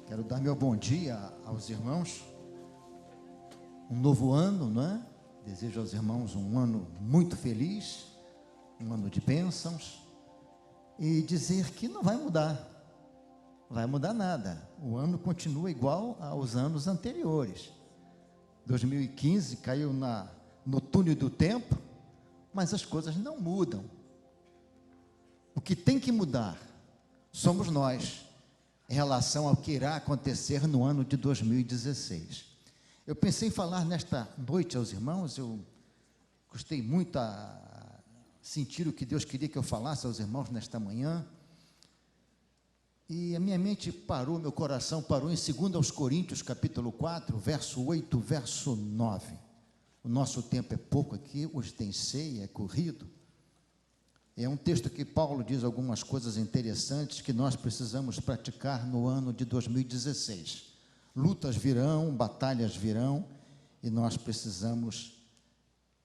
Quero dar meu bom dia aos irmãos. Um novo ano, não é? Desejo aos irmãos um ano muito feliz, um ano de bênçãos, e dizer que não vai mudar nada. O ano continua igual aos anos anteriores. 2015 caiu no túnel do tempo, mas as coisas não mudam. O que tem que mudar somos nós, em relação ao que irá acontecer no ano de 2016. Eu pensei em falar nesta noite aos irmãos, eu gostei muito a sentir o que Deus queria que eu falasse aos irmãos nesta manhã, e a minha mente parou, meu coração parou em 2 Coríntios, capítulo 4, verso 8, verso 9. O nosso tempo é pouco aqui, hoje tem ceia, é corrido. É um texto que Paulo diz algumas coisas interessantes que nós precisamos praticar no ano de 2016. Lutas virão, batalhas virão, e nós precisamos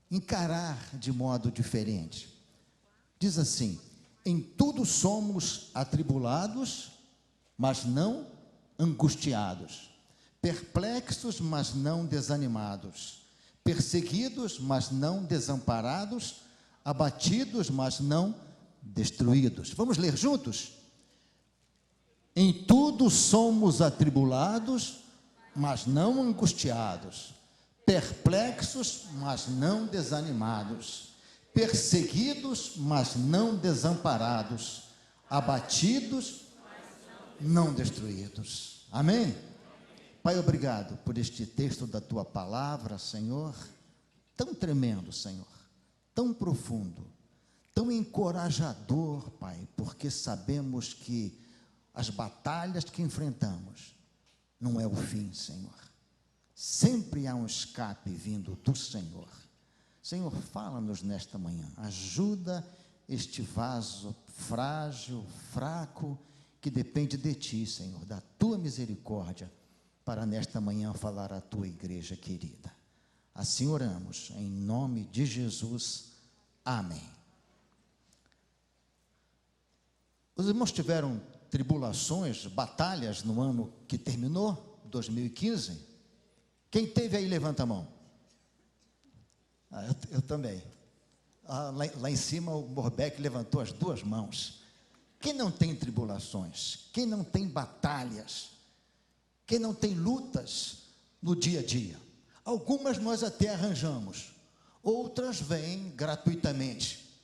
encarar de modo diferente. Diz assim: em tudo somos atribulados, mas não angustiados, perplexos, mas não desanimados, perseguidos, mas não desamparados, abatidos, mas não destruídos. Vamos ler juntos? Em tudo somos atribulados, mas não angustiados, perplexos, mas não desanimados, perseguidos, mas não desamparados, abatidos, não destruídos. Amém? Pai, obrigado por este texto da Tua palavra, Senhor, tão tremendo, Senhor, tão profundo, tão encorajador, Pai, porque sabemos que as batalhas que enfrentamos não é o fim, Senhor. Sempre há um escape vindo do Senhor. Senhor, fala-nos nesta manhã, ajuda este vaso frágil, fraco, que depende de Ti, Senhor, da Tua misericórdia, para nesta manhã falar à Tua igreja querida. Assim oramos, em nome de Jesus, amém. Os irmãos tiveram tribulações, batalhas no ano que terminou, 2015? Quem teve aí, levanta a mão. Eu também. Lá em cima o Morbeck levantou as duas mãos. Quem não tem tribulações? Quem não tem batalhas? Quem não tem lutas no dia a dia? Algumas nós até arranjamos, outras vêm gratuitamente,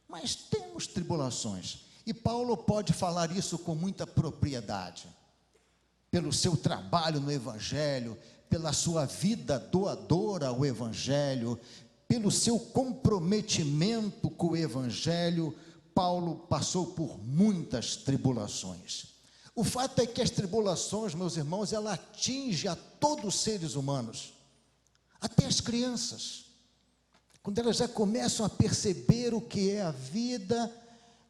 mas temos tribulações, e Paulo pode falar isso com muita propriedade, pelo seu trabalho no Evangelho, pela sua vida doadora ao Evangelho, pelo seu comprometimento com o Evangelho. Paulo passou por muitas tribulações. O fato é que as tribulações, meus irmãos, ela atinge a todos os seres humanos, até as crianças. Quando elas já começam a perceber o que é a vida,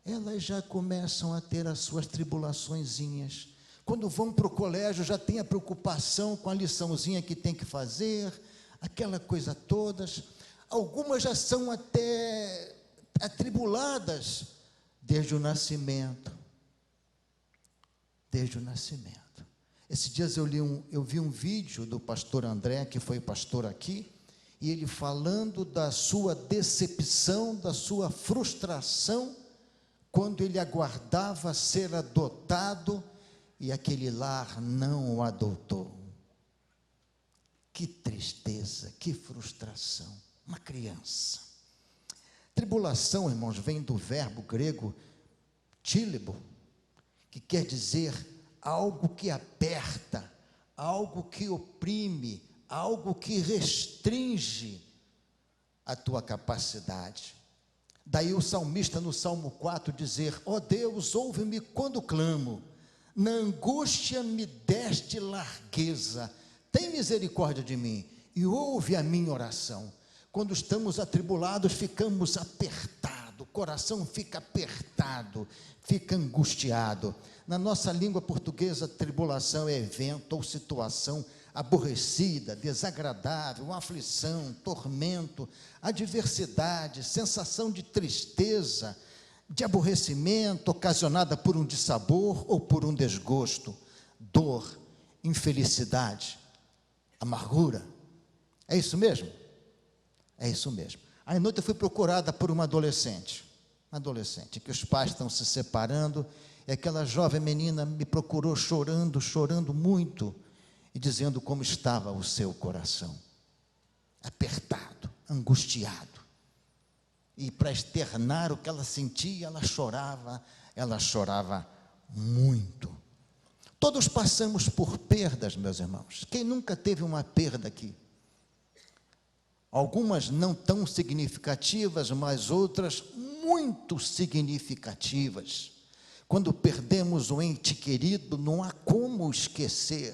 elas já começam a ter as suas tribulaçõezinhas. Quando vão para o colégio, já tem a preocupação com a liçãozinha que tem que fazer, aquela coisa todas. Algumas já são até atribuladas desde o nascimento. Desde o nascimento. Esses dias eu vi um vídeo do pastor André, que foi pastor aqui, e ele falando da sua decepção, da sua frustração, quando ele aguardava ser adotado, e aquele lar não o adotou. Que tristeza, que frustração. Uma criança. Tribulação, irmãos, vem do verbo grego tílebo, que quer dizer algo que aperta, algo que oprime, algo que restringe a tua capacidade. Daí o salmista no Salmo 4 dizer: ó Deus, ouve-me quando clamo, na angústia me deste largueza, tem misericórdia de mim e ouve a minha oração. Quando estamos atribulados, ficamos apertados, o coração fica apertado, fica angustiado. Na nossa língua portuguesa, tribulação é evento ou situação aborrecida, desagradável, aflição, tormento, adversidade, sensação de tristeza, de aborrecimento ocasionada por um dissabor ou por um desgosto, dor, infelicidade, amargura. É isso mesmo? É isso mesmo. Aí, à noite, eu fui procurada por uma adolescente, que os pais estão se separando, e aquela jovem menina me procurou chorando muito, e dizendo como estava o seu coração, apertado, angustiado. E para externar o que ela sentia, ela chorava muito. Todos passamos por perdas, meus irmãos. Quem nunca teve uma perda aqui? Algumas não tão significativas, mas outras muito significativas. Quando perdemos um ente querido, não há como esquecer.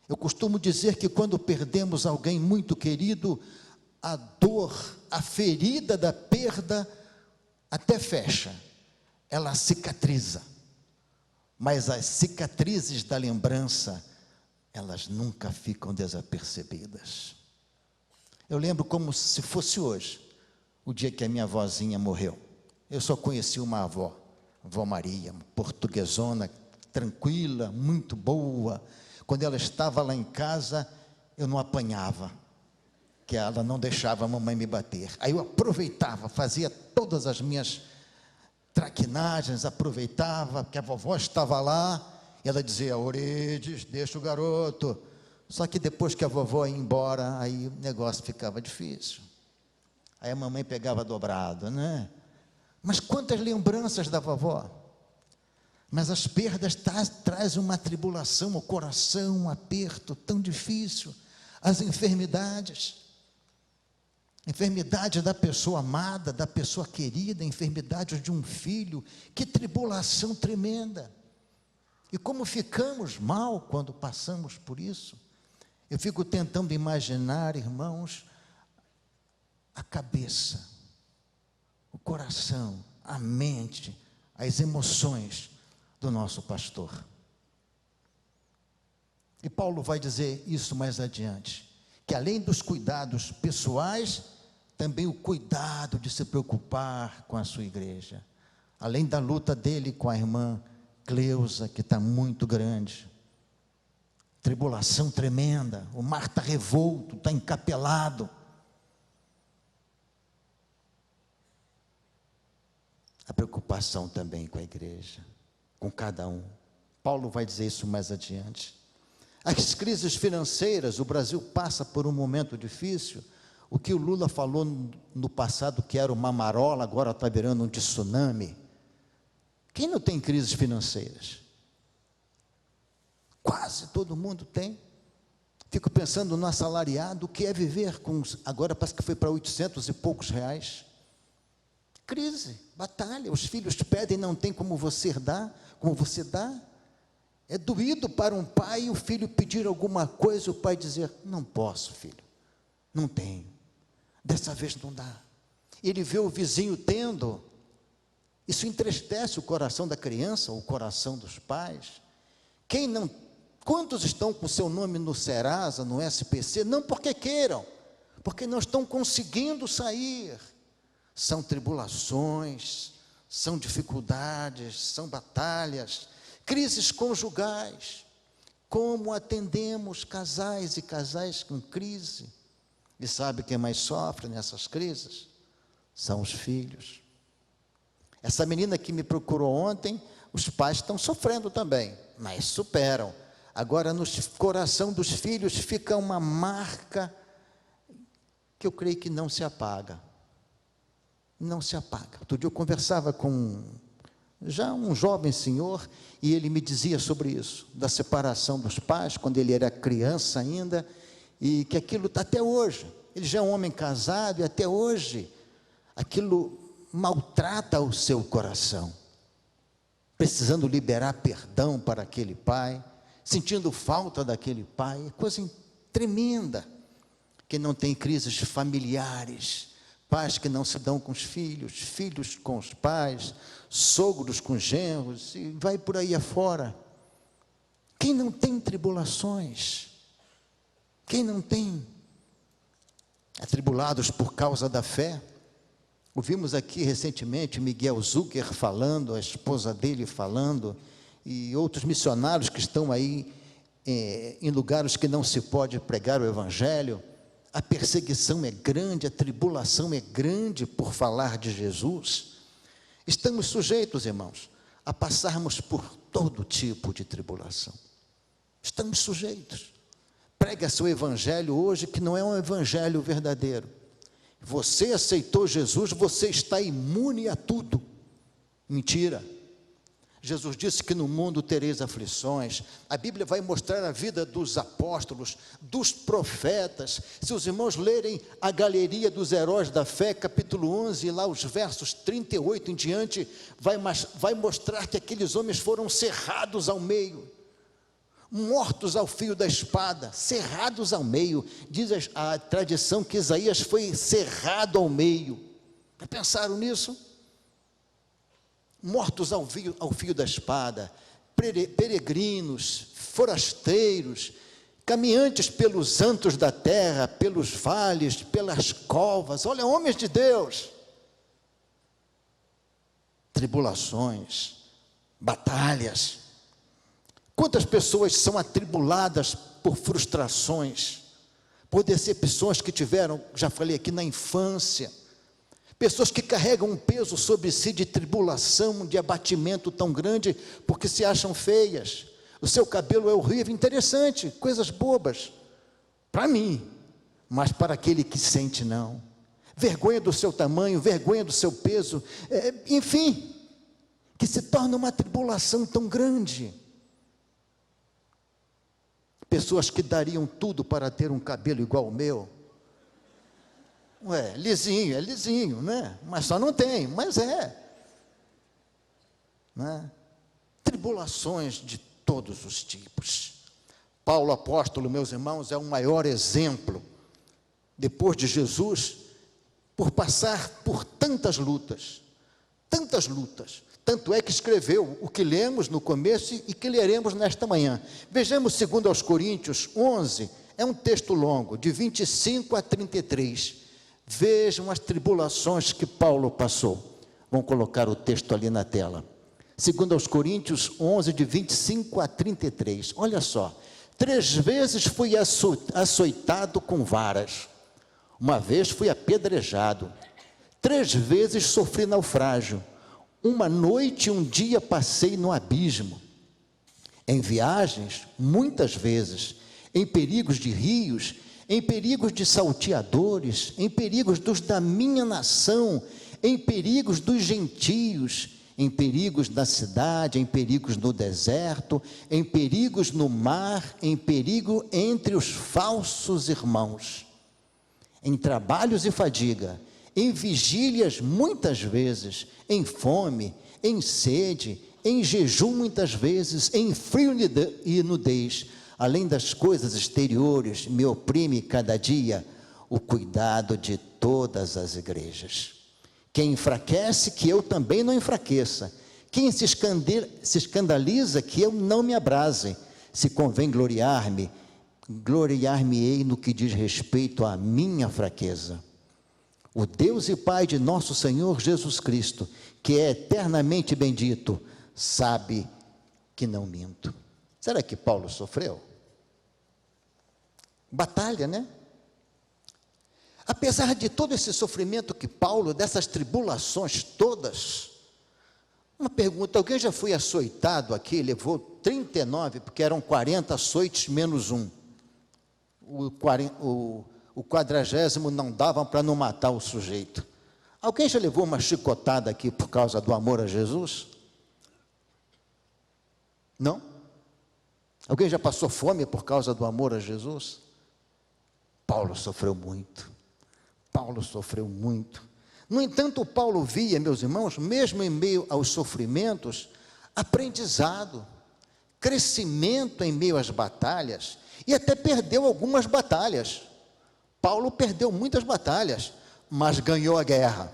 Eu costumo dizer que quando perdemos alguém muito querido, a dor, a ferida da perda até fecha, ela cicatriza. Mas as cicatrizes da lembrança, elas nunca ficam desapercebidas. Eu lembro como se fosse hoje, o dia que a minha avózinha morreu. Eu só conheci uma avó Maria, portuguesona, tranquila, muito boa. Quando ela estava lá em casa, eu não apanhava, que ela não deixava a mamãe me bater. Aí eu aproveitava, fazia todas as minhas traquinagens, aproveitava, que a vovó estava lá, e ela dizia: Oredes, deixa o garoto. Só que depois que a vovó ia embora, aí o negócio ficava difícil. Aí a mamãe pegava dobrado, né? Mas quantas lembranças da vovó. Mas as perdas trazem uma tribulação, o coração, um aperto tão difícil. As enfermidades da pessoa amada, da pessoa querida, enfermidades de um filho, que tribulação tremenda. E como ficamos mal quando passamos por isso. Eu fico tentando imaginar, irmãos, a cabeça, o coração, a mente, as emoções do nosso pastor. E Paulo vai dizer isso mais adiante, que além dos cuidados pessoais, também o cuidado de se preocupar com a sua igreja. Além da luta dele com a irmã Cleusa, que está muito grande. Tribulação tremenda, o mar está revolto, está encapelado. A preocupação também com a igreja, com cada um. Paulo vai dizer isso mais adiante. As crises financeiras, o Brasil passa por um momento difícil. O que o Lula falou no passado que era uma marola, agora está virando um tsunami. Quem não tem crises financeiras? Quase todo mundo tem. Fico pensando no assalariado, o que é viver com, agora parece que foi para 800 e poucos reais. Crise, batalha, os filhos pedem, não tem como você dá. É doído para um pai o filho pedir alguma coisa, o pai dizer: não posso, filho, não tenho, dessa vez não dá. Ele vê o vizinho tendo, isso entristece o coração da criança, o coração dos pais. Quantos estão com seu nome no Serasa, no SPC? Não porque queiram, porque não estão conseguindo sair. São tribulações, são dificuldades, são batalhas, crises conjugais. Como atendemos casais e casais com crise? E sabe quem mais sofre nessas crises? São os filhos. Essa menina que me procurou ontem, os pais estão sofrendo também, mas superam. Agora, no coração dos filhos fica uma marca que eu creio que não se apaga. Não se apaga. Outro dia eu conversava com já um jovem senhor, e ele me dizia sobre isso, da separação dos pais, quando ele era criança ainda, e que aquilo está até hoje. Ele já é um homem casado, e até hoje, aquilo maltrata o seu coração. Precisando liberar perdão para aquele pai, sentindo falta daquele pai, é coisa tremenda. Que não tem crises familiares, pais que não se dão com os filhos, filhos com os pais, sogros com genros, e vai por aí afora. Quem não tem tribulações? Quem não tem? Atribulados por causa da fé. Ouvimos aqui recentemente Miguel Zucker falando, a esposa dele falando, e outros missionários que estão aí em lugares que não se pode pregar o evangelho, a perseguição é grande, a tribulação é grande por falar de Jesus. Estamos sujeitos, irmãos, a passarmos por todo tipo de tribulação. Estamos sujeitos. Prega-se o evangelho hoje que não é um evangelho verdadeiro. Você aceitou Jesus, você está imune a tudo. Mentira. Jesus disse que no mundo tereis aflições. A Bíblia vai mostrar a vida dos apóstolos, dos profetas. Se os irmãos lerem a galeria dos heróis da fé, capítulo 11, lá os versos 38 em diante, vai mostrar que aqueles homens foram cerrados ao meio, mortos ao fio da espada, cerrados ao meio. Diz a tradição que Isaías foi cerrado ao meio. Já pensaram nisso? Mortos ao fio da espada, peregrinos, forasteiros, caminhantes pelos antros da terra, pelos vales, pelas covas. Olha, homens de Deus. Tribulações, batalhas. Quantas pessoas são atribuladas por frustrações, por decepções que tiveram, já falei aqui, na infância. Pessoas que carregam um peso sobre si de tribulação, de abatimento tão grande, porque se acham feias. O seu cabelo é horrível, interessante, coisas bobas, para mim, mas para aquele que sente não. Vergonha do seu tamanho, vergonha do seu peso, enfim, que se torna uma tribulação tão grande. Pessoas que dariam tudo para ter um cabelo igual ao meu. Lisinho, é lisinho, né? Mas só não tem, mas né? Tribulações de todos os tipos. Paulo apóstolo, meus irmãos, é o maior exemplo, depois de Jesus, por passar por tantas lutas, tanto é que escreveu o que lemos no começo e que leremos nesta manhã. Vejamos 2 Coríntios 11, é um texto longo, de 25 a 33, vejam as tribulações que Paulo passou. Vamos colocar o texto ali na tela. 2 Coríntios 11, de 25 a 33. Olha só. 3 vezes fui açoitado com varas. Uma vez fui apedrejado. 3 vezes sofri naufrágio. Uma noite e um dia passei no abismo. Em viagens, muitas vezes, em perigos de rios, em perigos de salteadores, em perigos dos da minha nação, em perigos dos gentios, em perigos da cidade, em perigos no deserto, em perigos no mar, em perigo entre os falsos irmãos, em trabalhos e fadiga, em vigílias muitas vezes, em fome, em sede, em jejum muitas vezes, em frio e nudez. Além das coisas exteriores, me oprime cada dia o cuidado de todas as igrejas. Quem enfraquece, que eu também não enfraqueça. Quem se escandaliza, que eu não me abrase. Se convém gloriar-me, gloriar-me-ei no que diz respeito à minha fraqueza. O Deus e Pai de nosso Senhor Jesus Cristo, que é eternamente bendito, sabe que não minto. Será que Paulo sofreu? Batalha, né? Apesar de todo esse sofrimento que Paulo, dessas tribulações todas, uma pergunta: alguém já foi açoitado aqui? Levou 39, porque eram 40 açoites menos um. O 40º não dava para não matar o sujeito. Alguém já levou uma chicotada aqui por causa do amor a Jesus? Não? Alguém já passou fome por causa do amor a Jesus? Paulo sofreu muito. Paulo sofreu muito. No entanto, Paulo via, meus irmãos, mesmo em meio aos sofrimentos, aprendizado, crescimento em meio às batalhas, e até perdeu algumas batalhas. Paulo perdeu muitas batalhas, mas ganhou a guerra.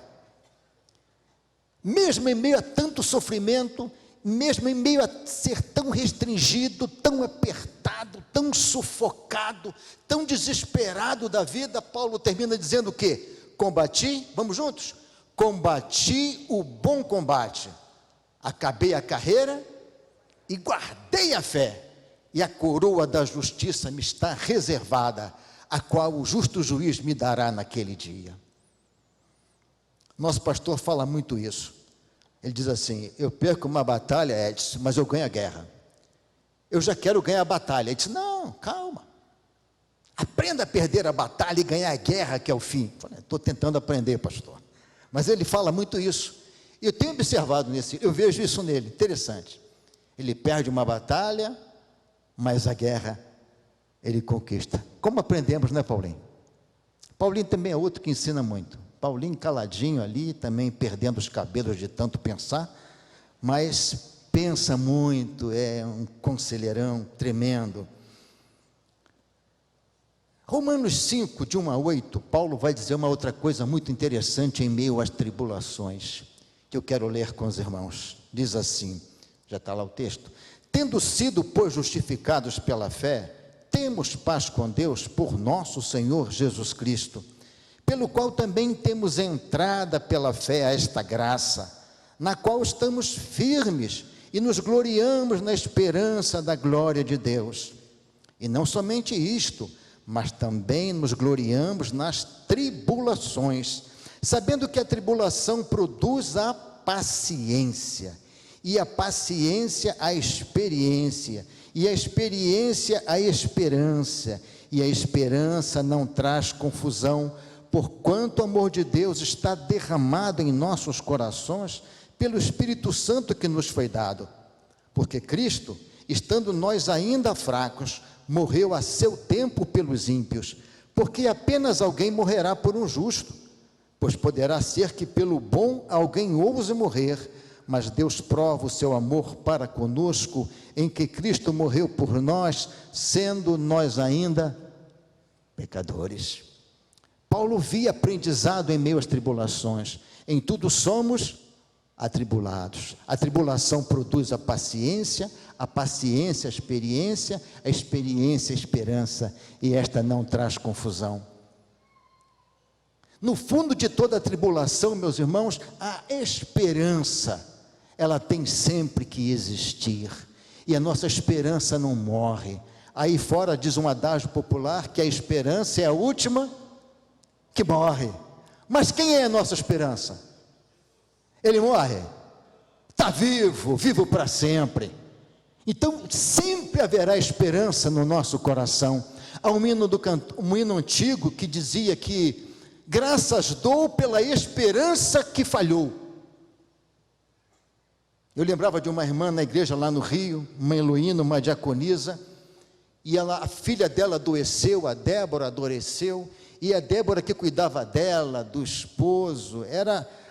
Mesmo em meio a tanto sofrimento, mesmo em meio a ser tão restringido, tão apertado, tão sufocado, tão desesperado da vida, Paulo termina dizendo o quê? Combati, vamos juntos? Combati o bom combate, acabei a carreira e guardei a fé. e a coroa da justiça me está reservada, a qual o justo juiz me dará naquele dia. Nosso pastor fala muito isso. Ele diz assim: eu perco uma batalha, Edson, mas eu ganho a guerra. Eu já quero ganhar a batalha. Ele disse: não, calma. Aprenda a perder a batalha e ganhar a guerra, que é o fim. Estou tentando aprender, pastor. Mas ele fala muito isso. E eu tenho observado eu vejo isso nele, interessante. Ele perde uma batalha, mas a guerra ele conquista. Como aprendemos, né, Paulinho? Paulinho também é outro que ensina muito. Paulinho caladinho ali, também perdendo os cabelos de tanto pensar, mas pensa muito, é um conselheirão tremendo. Romanos 5, de 1 a 8, Paulo vai dizer uma outra coisa muito interessante em meio às tribulações, que eu quero ler com os irmãos. Diz assim, já está lá o texto: tendo sido, pois, justificados pela fé, temos paz com Deus por nosso Senhor Jesus Cristo, pelo qual também temos entrada pela fé a esta graça, na qual estamos firmes e nos gloriamos na esperança da glória de Deus. E não somente isto, mas também nos gloriamos nas tribulações, sabendo que a tribulação produz a paciência, e a paciência a experiência, e a experiência a esperança, e a esperança não traz confusão, porquanto o amor de Deus está derramado em nossos corações pelo Espírito Santo que nos foi dado. Porque Cristo, estando nós ainda fracos, morreu a seu tempo pelos ímpios, porque apenas alguém morrerá por um justo, pois poderá ser que pelo bom alguém ouse morrer, mas Deus prova o seu amor para conosco, em que Cristo morreu por nós, sendo nós ainda pecadores. Paulo via aprendizado em meio às tribulações. Em tudo somos atribulados. A tribulação produz a paciência a experiência, a experiência a esperança, e esta não traz confusão. No fundo de toda a tribulação, meus irmãos, a esperança, ela tem sempre que existir, e a nossa esperança não morre. Aí fora diz um adágio popular que a esperança é a última que morre. Mas quem é a nossa esperança? Ele morre? Está vivo, vivo para sempre. Então sempre haverá esperança no nosso coração. Há um hino antigo que dizia que graças dou pela esperança que falhou. Eu lembrava de uma irmã na igreja lá no Rio, uma Heloína, uma diaconisa, e a filha dela adoeceu, a Débora adoeceu, e a Débora que cuidava dela, do esposo,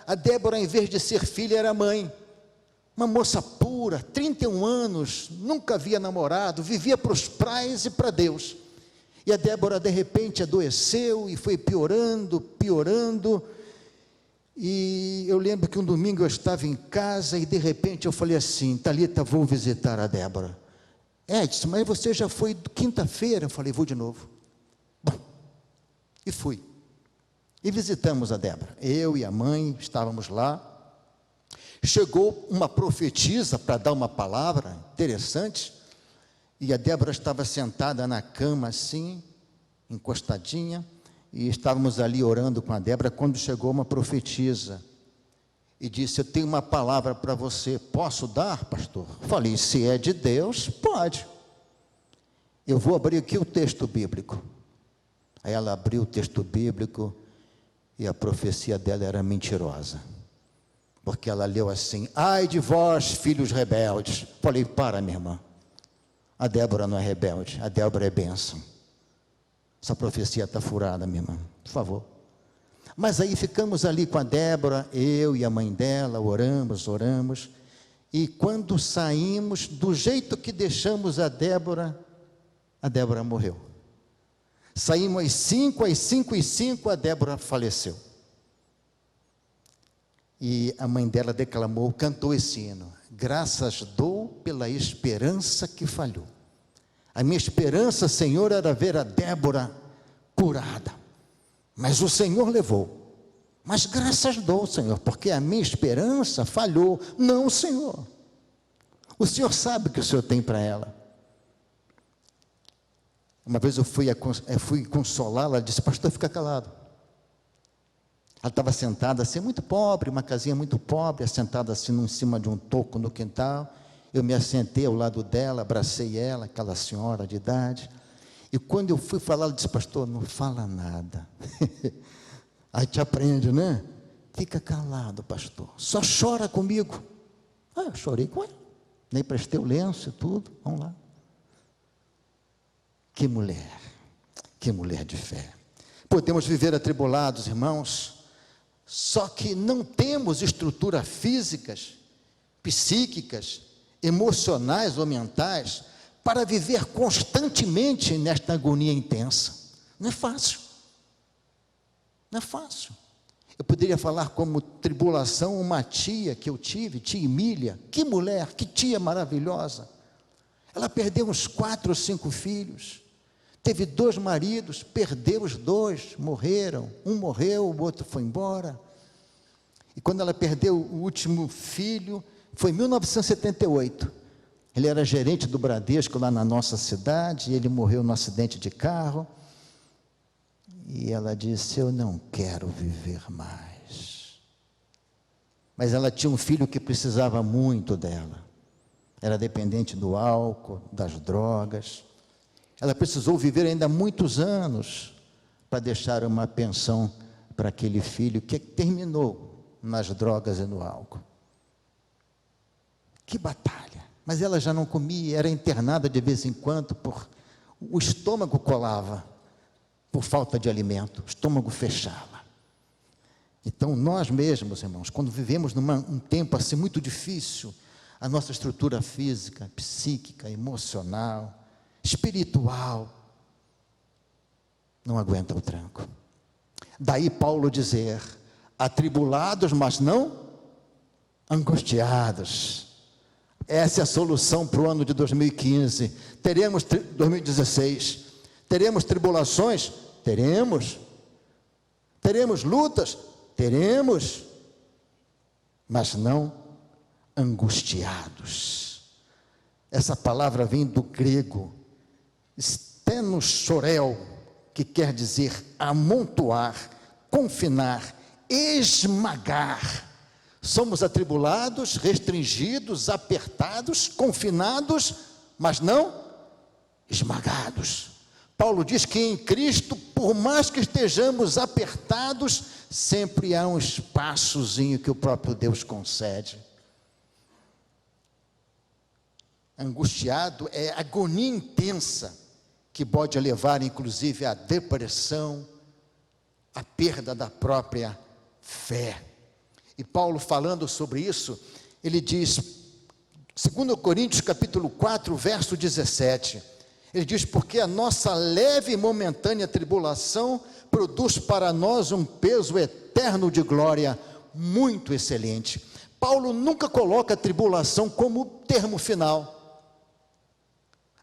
a Débora, em vez de ser filha, era mãe. Uma moça pura, 31 anos, nunca havia namorado, vivia para os prais e para Deus. E a Débora, de repente, adoeceu e foi piorando, e eu lembro que um domingo eu estava em casa e de repente eu falei assim: Thalita, vou visitar a Débora. Edson, mas você já foi quinta-feira? Eu falei: vou de novo. Bom, e fui. E visitamos a Débora. Eu e a mãe estávamos lá. Chegou uma profetisa para dar uma palavra interessante, e a Débora estava sentada na cama assim, encostadinha, e estávamos ali orando com a Débora, quando chegou uma profetisa, e disse: eu tenho uma palavra para você, posso dar, pastor? Falei: se é de Deus, pode. Eu vou abrir aqui o texto bíblico. Aí ela abriu o texto bíblico, e a profecia dela era mentirosa, porque ela leu assim: ai de vós, filhos rebeldes. Falei: para, minha irmã, a Débora não é rebelde, a Débora é bênção. Essa profecia está furada, minha irmã, por favor. Mas aí ficamos ali com a Débora, eu e a mãe dela, oramos, e quando saímos, do jeito que deixamos a Débora morreu. Saímos às 5:05, a Débora faleceu. E a mãe dela declamou, cantou esse hino: graças dou pela esperança que falhou. A minha esperança, Senhor, era ver a Débora curada, mas o Senhor levou. Mas graças dou, Senhor, porque a minha esperança falhou. Não, Senhor, o Senhor sabe o que o Senhor tem para ela. Uma vez eu fui consolá-la, ela disse: pastor, fica calado. Ela estava sentada assim, muito pobre, uma casinha muito pobre, sentada assim em cima de um toco no quintal. Eu me assentei ao lado dela, abracei ela, aquela senhora de idade. E quando eu fui falar, ela disse: pastor, não fala nada. Aí te aprende, né? Fica calado, pastor, só chora comigo. Eu chorei com ela, nem prestei o lenço e tudo, vamos lá. Que mulher de fé. Podemos viver atribulados, irmãos, só que não temos estruturas físicas, psíquicas, emocionais ou mentais para viver constantemente nesta agonia intensa. Não é fácil. Não é fácil. Eu poderia falar como tribulação uma tia que eu tive, tia Emília. Que mulher, que tia maravilhosa. Ela perdeu uns 4 ou 5 filhos. Teve 2 maridos, perdeu os 2, morreram. Um morreu, o outro foi embora. E quando ela perdeu o último filho, foi em 1978. Ele era gerente do Bradesco lá na nossa cidade, e ele morreu num acidente de carro. E ela disse: eu não quero viver mais. Mas ela tinha um filho que precisava muito dela. Era dependente do álcool, das drogas. Ela precisou viver ainda muitos anos para deixar uma pensão para aquele filho que terminou nas drogas e no álcool. Que batalha! Mas ela já não comia, era internada de vez em quando, o estômago colava, por falta de alimento, o estômago fechava. Então nós mesmos, irmãos, quando vivemos num tempo assim muito difícil, a nossa estrutura física, psíquica, emocional, espiritual, não aguenta o tranco. Daí Paulo dizer: atribulados, mas não angustiados. Essa é a solução para o ano de 2015. 2016. Teremos tribulações? Teremos. Teremos lutas? Teremos. Mas não angustiados. Essa palavra vem do grego stenochorel, que quer dizer amontoar, confinar, esmagar. Somos atribulados, restringidos, apertados, confinados, mas não esmagados. Paulo diz que em Cristo, por mais que estejamos apertados, sempre há um espaçozinho que o próprio Deus concede. Angustiado é agonia intensa, que pode levar inclusive à depressão, à perda da própria fé. E Paulo, falando sobre isso, ele diz, 2 Coríntios capítulo 4, verso 17, ele diz: porque a nossa leve e momentânea tribulação produz para nós um peso eterno de glória muito excelente. Paulo nunca coloca a tribulação como termo final.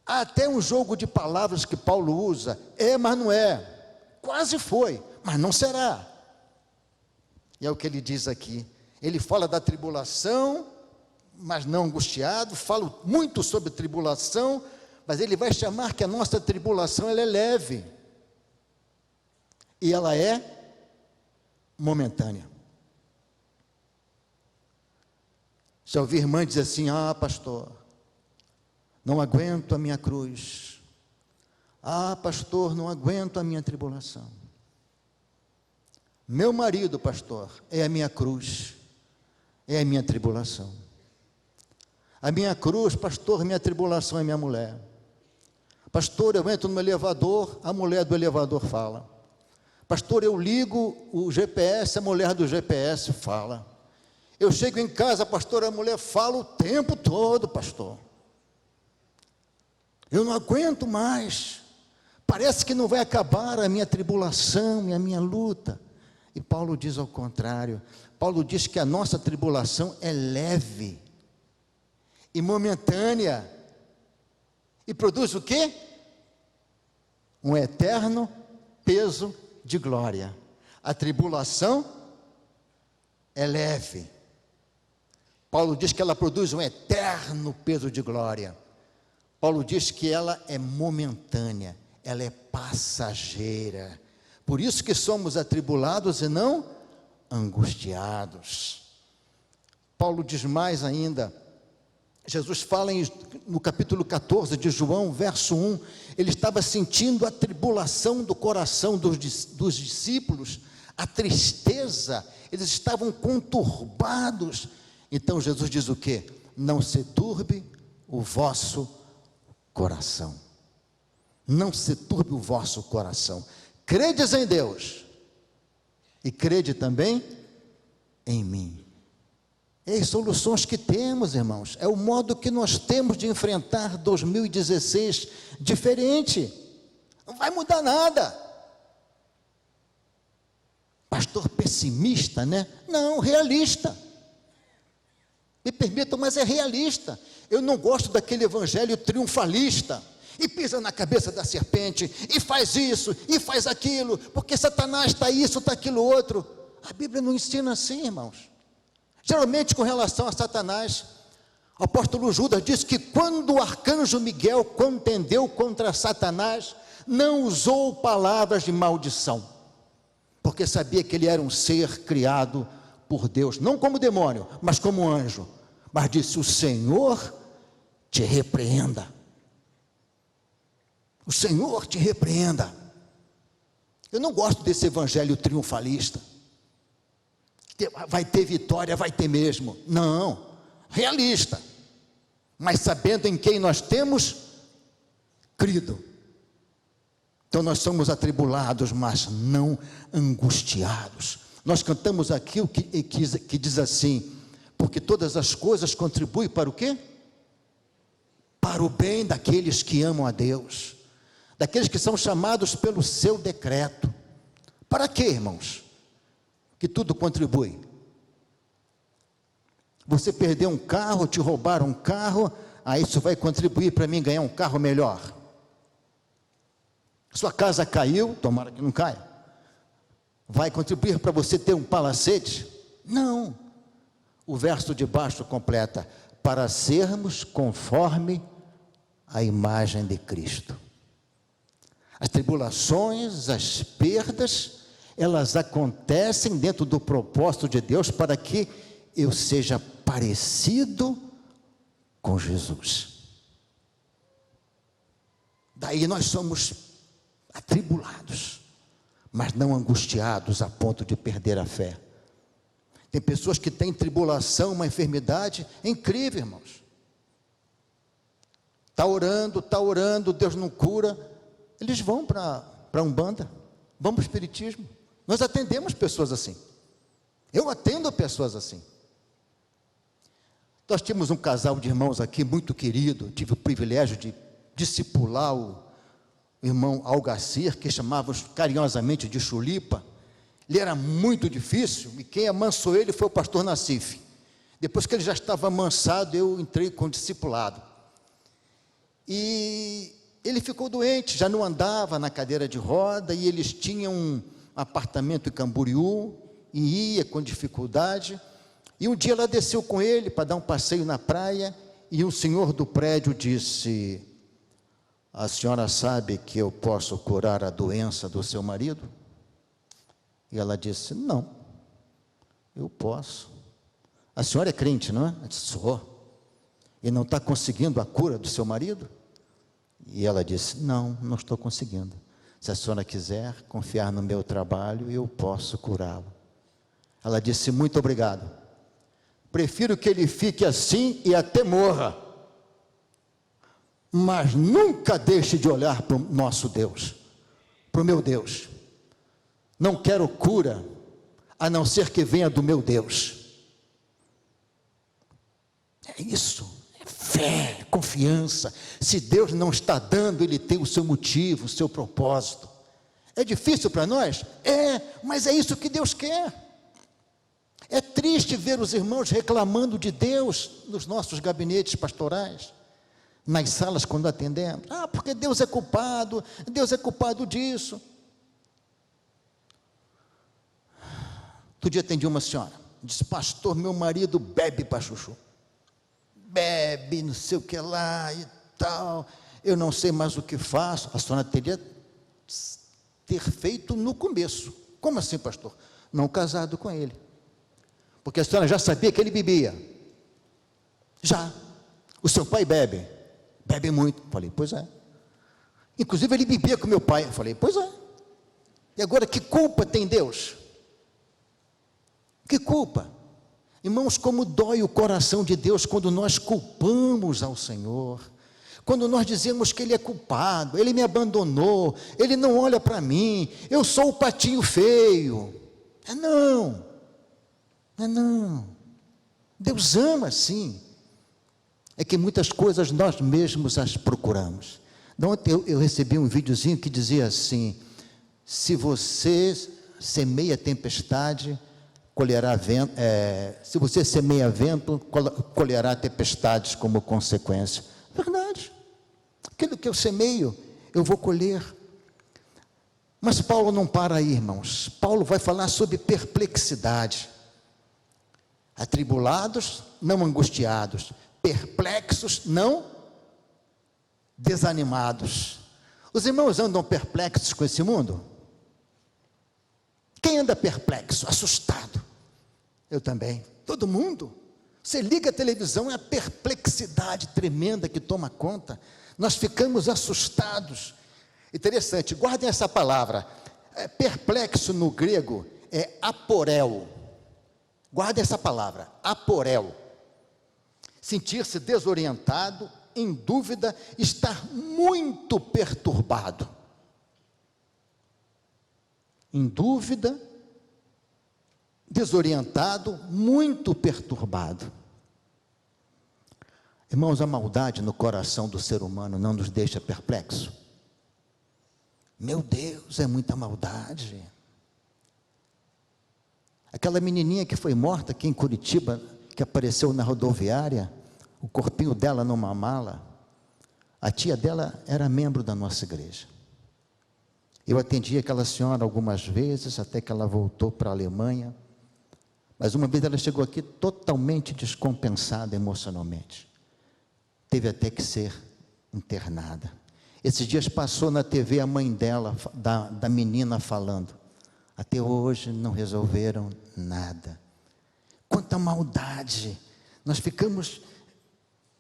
Há até um jogo de palavras que Paulo usa: mas não é, quase foi, mas não será. E é o que ele diz aqui. Ele fala da tribulação, mas não angustiado. Fala muito sobre tribulação, mas ele vai chamar que a nossa tribulação ela é leve. E ela é momentânea. Já ouvi irmã dizer assim: pastor, não aguento a minha cruz. Pastor, não aguento a minha tribulação. Meu marido, pastor, é a minha cruz, é a minha tribulação. A minha cruz, pastor, minha tribulação é minha mulher. Pastor, eu entro no elevador, a mulher do elevador fala. Pastor, eu ligo o GPS, a mulher do GPS fala. Eu chego em casa, pastor, a mulher fala o tempo todo, pastor. Eu não aguento mais. Parece que não vai acabar a minha tribulação e a minha luta. E Paulo diz ao contrário. Paulo diz que a nossa tribulação é leve e momentânea. E produz o quê? Um eterno peso de glória. A tribulação é leve. Paulo diz que ela produz um eterno peso de glória. Paulo diz que ela é momentânea, ela é passageira. Por isso que somos atribulados e não angustiados. Paulo diz mais ainda, Jesus fala no capítulo 14 de João, verso 1, ele estava sentindo a tribulação do coração dos discípulos, a tristeza, eles estavam conturbados. Então Jesus diz o quê? Não se turbe o vosso coração. Não se turbe o vosso coração. Credes em Deus e crede também em mim. É as soluções que temos, irmãos. É o modo que nós temos de enfrentar 2016 diferente. Não vai mudar nada. Pastor pessimista, né? Não, realista. Me permitam, mas é realista. Eu não gosto daquele evangelho triunfalista. E pisa na cabeça da serpente, e faz isso, e faz aquilo, porque Satanás está isso, está aquilo outro. A Bíblia não ensina assim, irmãos. Geralmente com relação a Satanás, o apóstolo Judas diz que quando o arcanjo Miguel contendeu contra Satanás, não usou palavras de maldição, porque sabia que ele era um ser criado por Deus, não como demônio, mas como anjo. Mas disse: o Senhor te repreenda. O Senhor te repreenda. Eu não gosto desse evangelho triunfalista. Vai ter vitória, vai ter mesmo. Não, realista. Mas sabendo em quem nós temos crido. Então nós somos atribulados, mas não angustiados. Nós cantamos aqui o que diz assim: porque todas as coisas contribuem para o quê? Para o bem daqueles que amam a Deus, daqueles que são chamados pelo seu decreto. Para quê, irmãos? Que tudo contribui. Você perdeu um carro, te roubaram um carro, aí isso vai contribuir para mim ganhar um carro melhor. Sua casa caiu, tomara que não caia, vai contribuir para você ter um palacete? Não. O verso de baixo completa: para sermos conforme a imagem de Cristo. As tribulações, as perdas, elas acontecem dentro do propósito de Deus para que eu seja parecido com Jesus. Daí nós somos atribulados, mas não angustiados a ponto de perder a fé. Tem pessoas que têm tribulação, uma enfermidade, é incrível, irmãos. Está orando, Deus não cura, eles vão para a Umbanda, vão para o Espiritismo. Nós atendemos pessoas assim. Eu atendo pessoas assim. Nós tínhamos um casal de irmãos aqui muito querido, tive o privilégio de discipular o irmão Algacir, que chamávamos carinhosamente de Chulipa. Ele era muito difícil, e quem amansou ele foi o pastor Nassif. Depois que ele já estava amansado, eu entrei com o discipulado. E ele ficou doente, já não andava na cadeira de roda, e eles tinham um apartamento em Camboriú, e ia com dificuldade. E um dia ela desceu com ele para dar um passeio na praia, e um senhor do prédio disse: a senhora sabe que eu posso curar a doença do seu marido? E ela disse: não, eu posso. A senhora é crente, não é? Eu disse: sou. E não está conseguindo a cura do seu marido? E ela disse: não, não estou conseguindo. Se a senhora quiser confiar no meu trabalho, eu posso curá-lo. Ela disse: muito obrigado. Prefiro que ele fique assim e até morra, mas nunca deixe de olhar para o nosso Deus, para o meu Deus. Não quero cura, a não ser que venha do meu Deus. É isso, é fé, é confiança. Se Deus não está dando, Ele tem o seu motivo, o seu propósito. É difícil para nós? É, mas é isso que Deus quer. É triste ver os irmãos reclamando de Deus nos nossos gabinetes pastorais, nas salas quando atendemos. Ah, porque Deus é culpado disso. Outro dia atendi uma senhora, disse: pastor, meu marido bebe para chuchu, bebe não sei o que lá e tal, eu não sei mais o que faço. A senhora teria ter feito no começo. Como assim, pastor? Não casado com ele. Porque a senhora já sabia que ele bebia. Já. O seu pai bebe. Bebe muito. Falei, pois é. Inclusive ele bebia com meu pai. Falei, pois é. E agora que culpa tem Deus? Que culpa? Irmãos, como dói o coração de Deus quando nós culpamos ao Senhor. Quando nós dizemos que Ele é culpado, Ele me abandonou, Ele não olha para mim, eu sou o patinho feio. Não. Deus ama sim. É que muitas coisas nós mesmos as procuramos. Ontem eu recebi um videozinho que dizia assim: se você semeia tempestade, colherá vento, se você semeia vento, colherá tempestades como consequência. Verdade. Aquilo que eu semeio, eu vou colher. Mas Paulo não para aí, irmãos. Paulo vai falar sobre perplexidade. Atribulados, não angustiados. Perplexos, não desanimados. Os irmãos andam perplexos com esse mundo? Quem anda perplexo, assustado? Eu também. Todo mundo. Você liga a televisão, é a perplexidade tremenda que toma conta. Nós ficamos assustados. Interessante, guardem essa palavra. Perplexo no grego é aporéu. Guardem essa palavra, aporéu. Sentir-se desorientado, em dúvida, estar muito perturbado. Em dúvida, desorientado, muito perturbado. Irmãos, a maldade no coração do ser humano não nos deixa perplexo. Meu Deus, é muita maldade. Aquela menininha que foi morta aqui em Curitiba, que apareceu na rodoviária, o corpinho dela numa mala, a tia dela era membro da nossa igreja. Eu atendi aquela senhora algumas vezes, até que ela voltou para a Alemanha, mas uma vez ela chegou aqui totalmente descompensada emocionalmente. Teve até que ser internada. Esses dias passou na TV a mãe dela, da menina falando, até hoje não resolveram nada. Quanta maldade, nós ficamos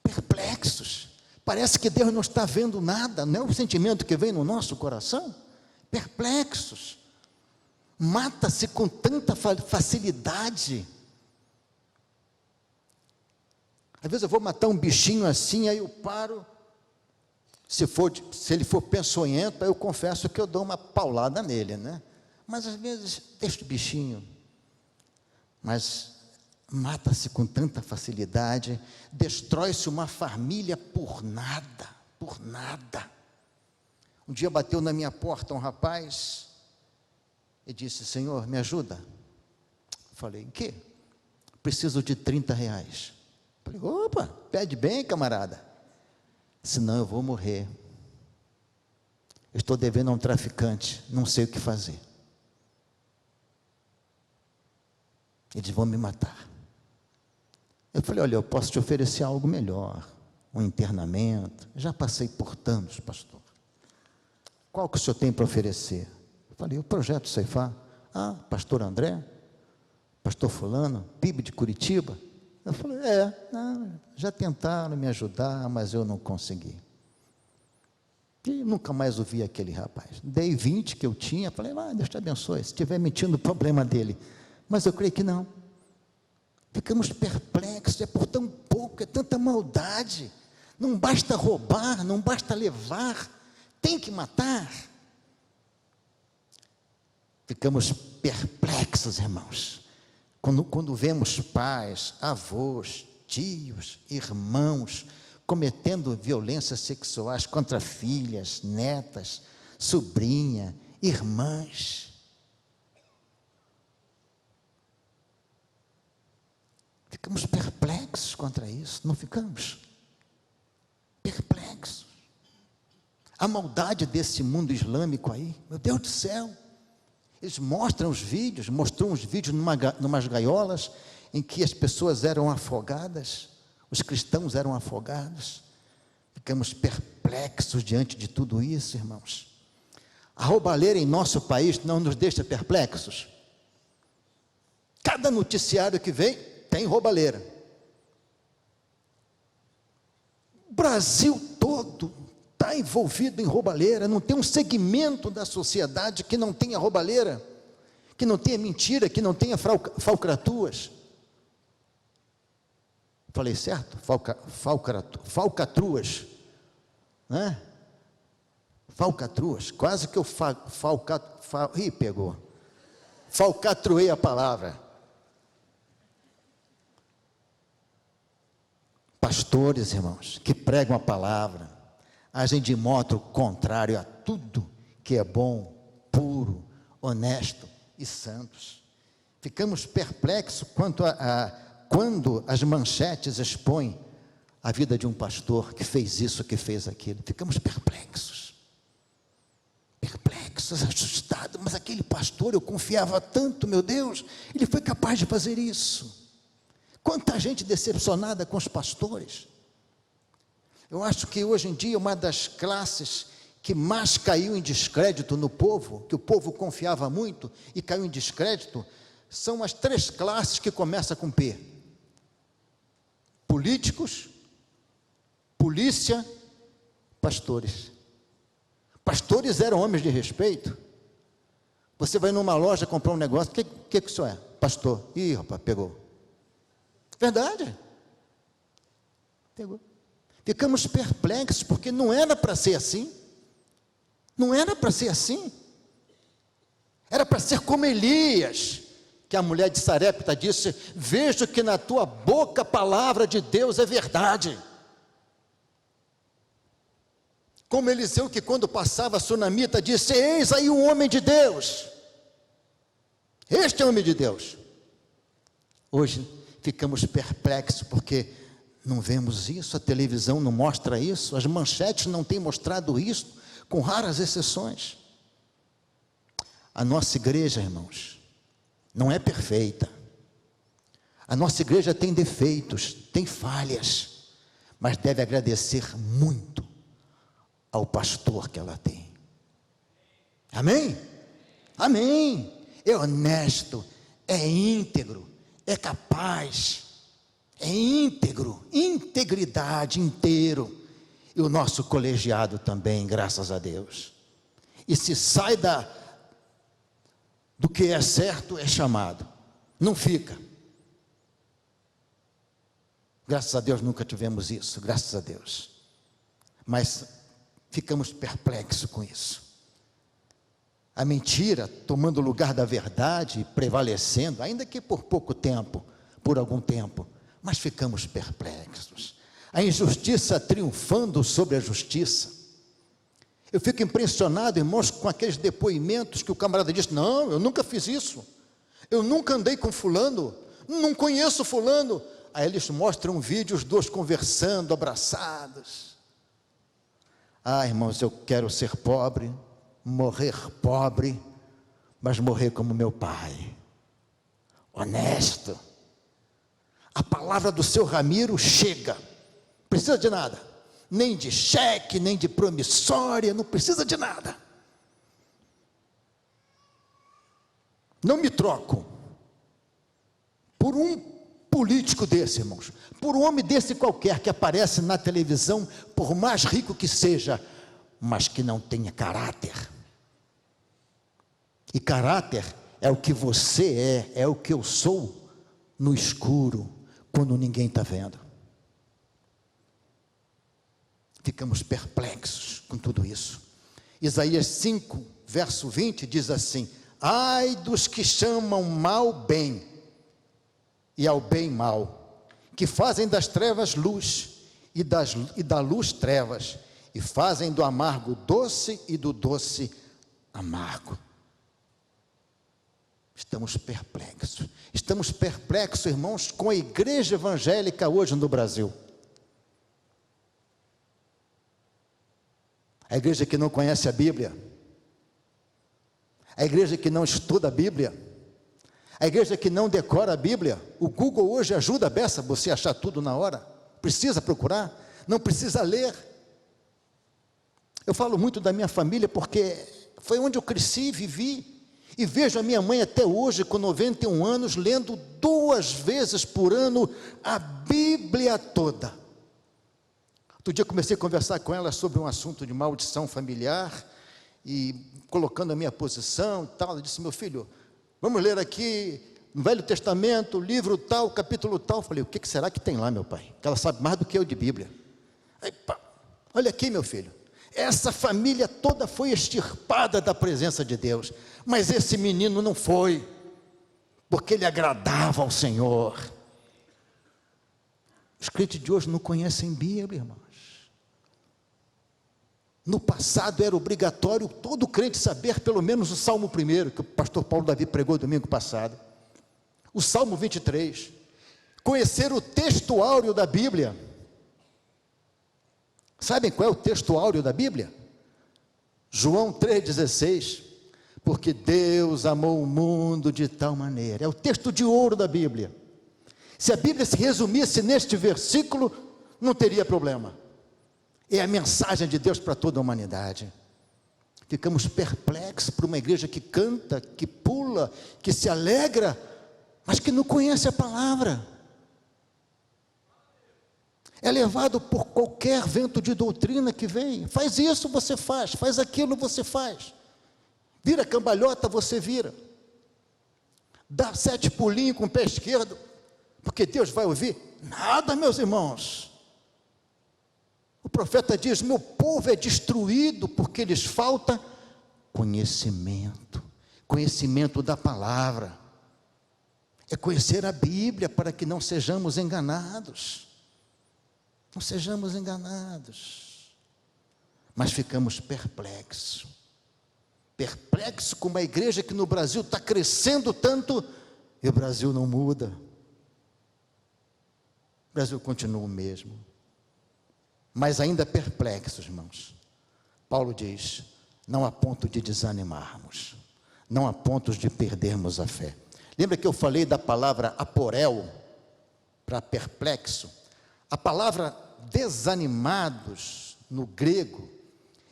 perplexos, parece que Deus não está vendo nada, não é o sentimento que vem no nosso coração? Perplexos, mata-se com tanta facilidade. Às vezes eu vou matar um bichinho assim, aí eu paro, se ele for peçonhento, aí eu confesso que eu dou uma paulada nele, né? Mas às vezes, deixa o bichinho, mas mata-se com tanta facilidade, destrói-se uma família por nada, por nada. Um dia bateu na minha porta um rapaz e disse, Senhor, me ajuda. Falei, em quê? Preciso de R$30. Falei, opa, pede bem, camarada. Senão eu vou morrer. Eu estou devendo a um traficante, não sei o que fazer. Eles vão me matar. Eu falei, olha, eu posso te oferecer algo melhor, um internamento. Já passei por tantos, pastor. Qual que o senhor tem para oferecer? Eu falei, o Projeto Ceifar. Ah, pastor André? Pastor fulano? PIB de Curitiba? Eu falei, já tentaram me ajudar, mas eu não consegui. E nunca mais ouvi aquele rapaz. Dei 20 que eu tinha, falei, Deus te abençoe, se estiver mentindo, o problema dele. Mas eu creio que não. Ficamos perplexos, é por tão pouco, é tanta maldade. Não basta roubar, não basta levar, tem que matar. Ficamos perplexos, irmãos. Quando vemos pais, avós, tios, irmãos, cometendo violências sexuais contra filhas, netas, sobrinha, irmãs. Ficamos perplexos contra isso, não ficamos? Perplexos. A maldade desse mundo islâmico aí, meu Deus do céu. Eles mostrou uns vídeos numas gaiolas, em que as pessoas eram afogadas, os cristãos eram afogados. Ficamos perplexos. perplexos diante de tudo isso, irmãos. A roubalheira em nosso país não nos deixa perplexos. Cada noticiário que vem tem roubalheira. O Brasil todo está envolvido em roubalheira. Não tem um segmento da sociedade que não tenha roubalheira, que não tenha mentira, que não tenha falcatruas. Falei certo? Falcatruas, né? Falcatruas, quase que eu pegou. Falcatruei a palavra. Pastores, irmãos, que pregam a palavra, agem de modo contrário a tudo que é bom, puro, honesto e santos. Ficamos perplexos quando as manchetes expõem a vida de um pastor que fez isso, que fez aquilo. Ficamos perplexos, assustados. Mas aquele pastor, eu confiava tanto, meu Deus, ele foi capaz de fazer isso. Quanta gente decepcionada com os pastores. Eu acho que hoje em dia uma das classes que mais caiu em descrédito no povo, que o povo confiava muito e caiu em descrédito, são as 3 classes que começam com P: políticos, polícia, pastores. Pastores eram homens de respeito. Você vai numa loja comprar um negócio, o que isso é? Pastor. Ih, rapaz, pegou. Verdade. Pegou. Ficamos perplexos, porque não era para ser assim. Não era para ser assim. Era para ser como Elias, que a mulher de Sarepta disse: vejo que na tua boca a palavra de Deus é verdade. Como Eliseu, que quando passava a sunamita disse: eis aí um homem de Deus. Este é o homem de Deus. Hoje ficamos perplexos porque não vemos isso, a televisão não mostra isso, as manchetes não têm mostrado isso, com raras exceções. A nossa igreja, irmãos, não é perfeita. A nossa igreja tem defeitos, tem falhas, mas deve agradecer muito ao pastor que ela tem. Amém? Amém. É honesto, é íntegro, é capaz, é íntegro, integridade, inteiro. E o nosso colegiado também, graças a Deus. E se sai do que é certo, é chamado. Não fica. Graças a Deus nunca tivemos isso, graças a Deus. Mas ficamos perplexos com isso. A mentira tomando o lugar da verdade, prevalecendo, ainda que por pouco tempo, por algum tempo, mas ficamos perplexos. A injustiça triunfando sobre a justiça. Eu fico impressionado, irmãos, com aqueles depoimentos que o camarada diz: não, eu nunca fiz isso, eu nunca andei com fulano, não conheço fulano. Aí eles mostram um vídeo, os dois conversando, abraçados. Ah, irmãos, eu quero ser pobre, morrer pobre, mas morrer como meu pai, honesto. A palavra do seu Ramiro chega, não precisa de nada, nem de cheque, nem de promissória, não precisa de nada. Não me troco por um político desse, irmãos, por um homem desse qualquer que aparece na televisão, por mais rico que seja, mas que não tenha caráter. E caráter é o que você é o que eu sou no escuro, quando ninguém está vendo. Ficamos perplexos com tudo isso. Isaías 5, verso 20 diz assim: ai dos que chamam mal bem, e ao bem mal, que fazem das trevas luz, e da luz trevas, e fazem do amargo doce, e do doce amargo. Estamos perplexos, irmãos, com a igreja evangélica hoje no Brasil. A igreja que não conhece a Bíblia, a igreja que não estuda a Bíblia, a igreja que não decora a Bíblia. O Google hoje ajuda a beça você a achar tudo na hora. Precisa procurar, não precisa ler. Eu falo muito da minha família porque foi onde eu cresci, vivi, e vejo a minha mãe até hoje, com 91 anos, lendo 2 vezes por ano a Bíblia toda. Outro dia eu comecei a conversar com ela sobre um assunto de maldição familiar, e colocando a minha posição e tal. Ela disse: meu filho, vamos ler aqui no Velho Testamento, livro tal, capítulo tal. Eu falei: o que será que tem lá, meu pai? Que ela sabe mais do que eu de Bíblia. Aí, pá, olha aqui, meu filho, essa família toda foi extirpada da presença de Deus, mas esse menino não foi, porque ele agradava ao Senhor. Os crentes de hoje não conhecem Bíblia, irmãos. No passado era obrigatório todo crente saber pelo menos o Salmo 1, que o pastor Paulo Davi pregou domingo passado, o Salmo 23, conhecer o texto áureo da Bíblia. Sabem qual é o texto áureo da Bíblia? João 3,16, porque Deus amou o mundo de tal maneira. É o texto de ouro da Bíblia. Se a Bíblia se resumisse neste versículo, não teria problema. É a mensagem de Deus para toda a humanidade. Ficamos perplexos por uma igreja que canta, que pula, que se alegra, mas que não conhece a palavra. É levado por qualquer vento de doutrina que vem. Faz isso, você faz aquilo, você faz. Vira cambalhota, você vira. Dá 7 pulinhos com o pé esquerdo, porque Deus vai ouvir. Nada, meus irmãos. O profeta diz: meu povo é destruído porque lhes falta conhecimento. Conhecimento da palavra. É conhecer a Bíblia para que não sejamos enganados. Não sejamos enganados. Mas ficamos perplexos. Perplexos com uma igreja que no Brasil está crescendo tanto e o Brasil não muda. O Brasil continua o mesmo. Mas ainda perplexos, irmãos. Paulo diz: não há ponto de desanimarmos, não há pontos de perdermos a fé. Lembra que eu falei da palavra aporel, para perplexo? A palavra desanimados, no grego,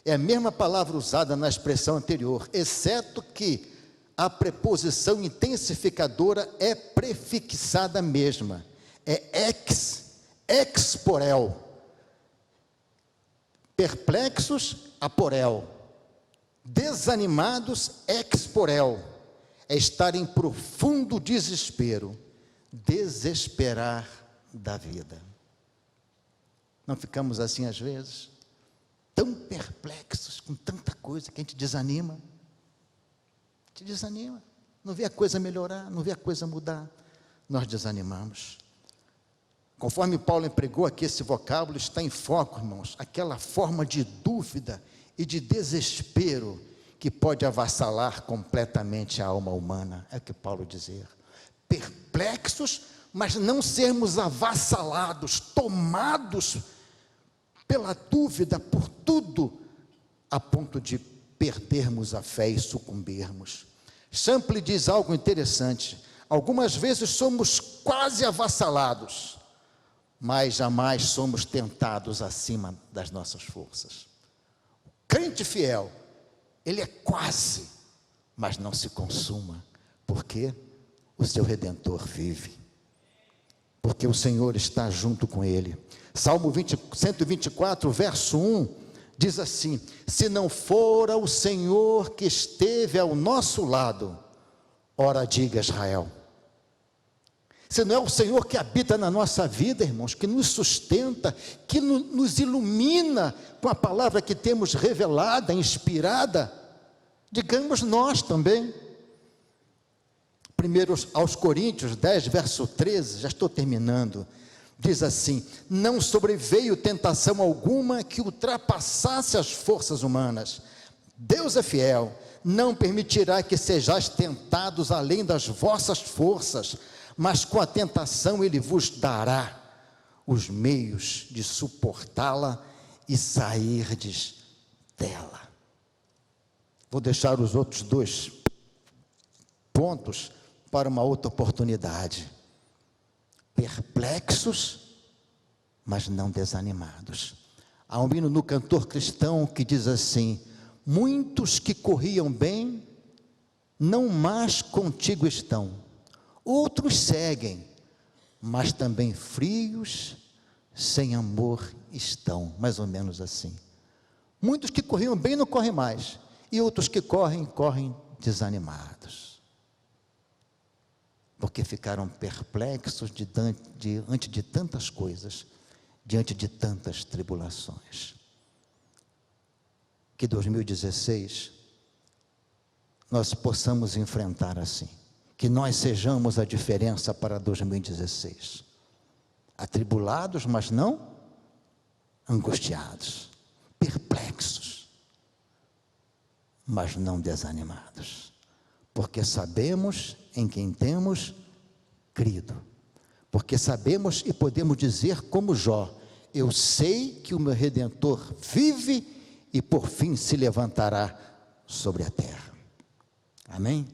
é a mesma palavra usada na expressão anterior, exceto que a preposição intensificadora é prefixada mesma, é exporel. Perplexos, aporel. Desanimados, exporel. É estar em profundo desespero, desesperar da vida. Não ficamos assim às vezes? Tão perplexos com tanta coisa que a gente desanima. Te desanima. Não vê a coisa melhorar, não vê a coisa mudar. Nós desanimamos. Conforme Paulo empregou aqui esse vocábulo, está em foco, irmãos, aquela forma de dúvida e de desespero que pode avassalar completamente a alma humana, é o que Paulo dizia. Perplexos, mas não sermos avassalados, tomados pela dúvida, por tudo, a ponto de perdermos a fé e sucumbirmos. Champlin diz algo interessante: algumas vezes somos quase avassalados, mas jamais somos tentados acima das nossas forças. O crente fiel, ele é quase, mas não se consuma, porque o seu Redentor vive, porque o Senhor está junto com ele. Salmo 124, verso 1, diz assim: se não fora o Senhor que esteve ao nosso lado, ora diga Israel. Se não é o Senhor que habita na nossa vida, irmãos, que nos sustenta, que nos ilumina com a palavra que temos revelada, inspirada, digamos nós também. 1 aos Coríntios 10, verso 13, já estou terminando, diz assim: não sobreveio tentação alguma que ultrapassasse as forças humanas. Deus é fiel, não permitirá que sejais tentados além das vossas forças, mas com a tentação Ele vos dará os meios de suportá-la e sairdes dela. Vou deixar os outros 2 pontos para uma outra oportunidade. Perplexos, mas não desanimados. Há um hino no Cantor Cristão que diz assim: muitos que corriam bem, não mais contigo estão. Outros seguem, mas também frios, sem amor estão. Mais ou menos assim. Muitos que corriam bem não correm mais. E outros que correm, correm desanimados. Porque ficaram perplexos diante de tantas coisas, diante de tantas tribulações. Que 2016 nós possamos enfrentar assim. Que nós sejamos a diferença para 2016. Atribulados, mas não angustiados. Perplexos, mas não desanimados. Porque sabemos em quem temos crido. Porque sabemos e podemos dizer como Jó: eu sei que o meu Redentor vive e por fim se levantará sobre a terra. Amém?